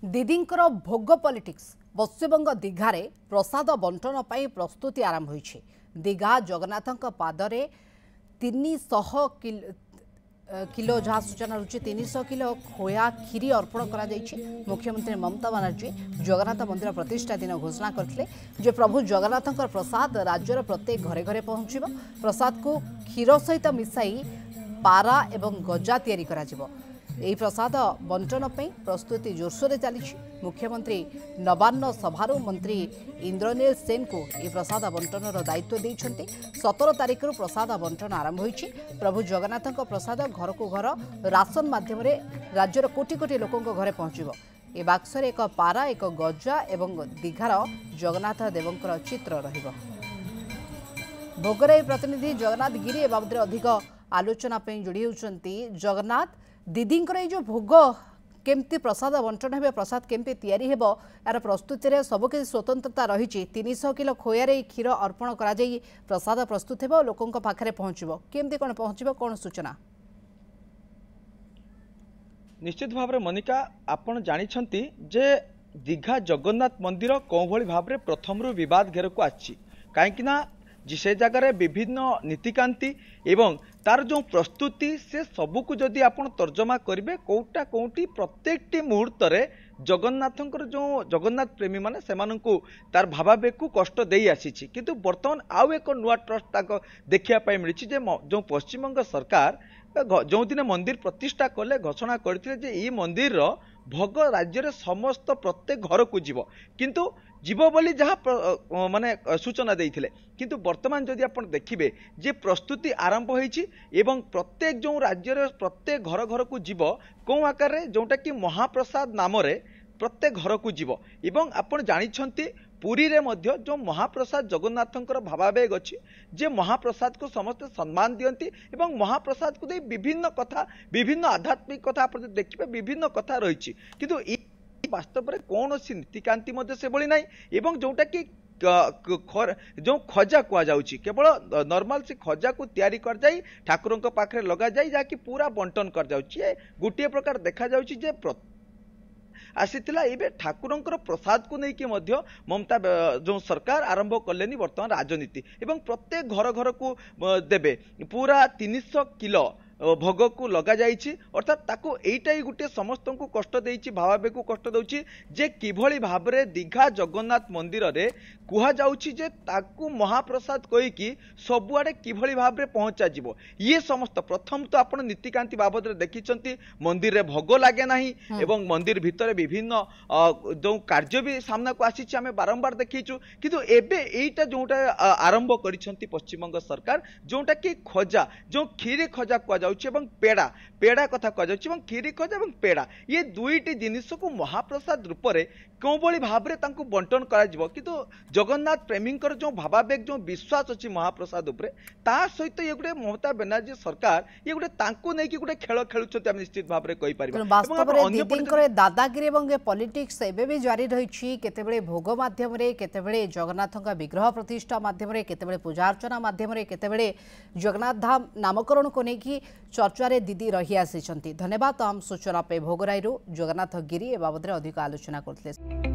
दीदींकर भोग पॉलिटिक्स पश्चिमबंग दीघारे प्रसाद बंटन पर प्रस्तुति आरंभ होइछि। दीघा जगन्नाथक पादरे 300 किलो जहाँ सूचना रही 300 किलो खोया खीरी अर्पण करा जाइछि। मुख्यमंत्री ममता बनर्जी जगन्नाथ मंदिर प्रतिष्ठा दिन घोषणा करथिले जे प्रभु जगन्नाथक प्रसाद राज्यर प्रत्येक घरे घरे पहुंचिबो। प्रसाद को क्षीर सहित मिसाई पारा एवं गजा तैयारी करा जिवो। यह प्रसाद बंटन पर प्रस्तुति जोरसोर चली। मुख्यमंत्री नवान्न सभारू मंत्री इंद्रनील सेन को यह प्रसाद बंटन दायित्व देइछन्ते। 17 तारिख प्रसाद बंटन आरंभ होइछि। प्रभु जगन्नाथक प्रसाद घर को घर राशन माध्यम राज्यर कोटी कोटी लोकों घरे पहुंचबो। ए बाक्सर एक पारा एक गजा एवं दीघार जगन्नाथ देवंकर चित्र रहिबो। भोगराई प्रतिनिधि जगन्नाथ गिरी ए बाबद अधिक आलोचना पे जोड़ी होउछन्ती। जगन्नाथ दीदींकर जो भोग केमती प्रसाद बंटन हे प्रसाद केमती तैयारी हेबो यार प्रस्तुति रे सबके स्वतंत्रता रही। 300 किलो खोया रे क्षीर अर्पण करा जाई प्रसाद प्रस्तुत हेबो लोकों पाखरे पहुंचबो। केमती कोन पहुंचबो कोन सूचना? निश्चित भाव में मनिका आपण जानिछंती जे दीघा जगन्नाथ मंदिर कौ भली भाव में प्रथम विवाद घेर को आछि। काहेकि ना से जगार विभिन्न नीतिकांति एवं तार जो प्रस्तुति से सबको जदि आपण तर्जमा करेंगे कौटा कौटी प्रत्येक मुहूर्त जगन्नाथंकर जो जगन्नाथ प्रेमी माने सेमानंकु तार भावावेग को कष्ट दे आसी। किंतु वर्तमान आउ एक नुआ ट्रस्ट देखा मिली जो पश्चिमबंग सरकार जो दिन मंदिर प्रतिष्ठा कले घोषणा करते मंदिर भोग राज्य समस्त प्रत्येक घर को जीव किंतु जीव बोली जहाँ माने सूचना देइथिले। किंतु वर्तमान जदि आपण देखिबे जे प्रस्तुति आरंभ होईछि एवं प्रत्येक जो राज्य प्रत्येक घर घर को जीव कौ आकार जोटा कि महाप्रसाद नाम रे प्रत्येक घर को जीव। एवं आपण जानिछंती पुरी रे मध्य जो महाप्रसाद जगन्नाथंकर भावावेग अच्छी जे महाप्रसाद को समस्त सम्मान दियंती एवं महाप्रसाद को दे विभिन्न कथा विभिन्न आध्यात्मिक कथा आप देखिए विभिन्न कथा रही। किंतु वास्तव में कौन सी नीतिकांति से भली ना एवं जोटा कि जो खजा कहुच्छी केवल नॉर्मल से खजा को तैयारी कर जाई ठाकुरों पाखे लगा जाए जहाँकि पूरा बंटन कर जाउछि। गोटे प्रकार देखा जाउछि जे आसीथिला एबे ठाकुरंकर प्रसाद को लेकिन ममता जो सरकार आरंभ कलेनी वर्तमान राजनीति एवं प्रत्येक घर घर को देबे पूरा 300 किलो भोग को लगा जाइछि। अर्थात ताको एइटाई गुटे समस्त को कष्ट देइछि भावावेग को कष्ट दउछि जे किभली भाबरे दीघा जगन्नाथ मंदिर रे कुहा जाउछि जे ताकू महाप्रसाद कहि कि सबुआडे किभली भाबरे पहुंचा जिवो। ये समस्त प्रथम तो आपण नीतिकांति बाबद रे देखिचंती मंदिर रे भोग लागे नाही एवं मंदिर भितरे विभिन्न जो कार्य भी सामना को आसीछि आमे बारंबार देखिछु। किंतु एबे एइटा जोटा आरंभ करिसंती पश्चिमबंग सरकार जोटा कि खजा जो खीरी खजा को पेड़ा पेड़ा कथा कह खीरी खजा और पेड़ा ये दुईटी जिनिस को महाप्रसाद रूप से कौ भली भाव में बंटन कर किंतु जगन्नाथ प्रेमी जो भावावेग जो विश्वास अच्छी महाप्रसाद उपरे ता सहित ये गोटे ममता बनर्जी सरकार ये गोटे गोटे खेल खेलुं निश्चित भाव में कहीपर दादागिरी और पॉलिटिक्स एबे भी जारी रही। केतेबेले भोग माध्यम केतेबेले जगन्नाथ विग्रह प्रतिष्ठा माध्यम केतेबेले पूजा अर्चना माध्यम केतेबेले जगन्नाथ धाम नामकरण को लेकिन चर्चा रे दीदी रही आसी। धन्यवाद। आम सूचना पे भोगराई जगन्नाथ गिरी ए बाबद अधिक आलोचना करते।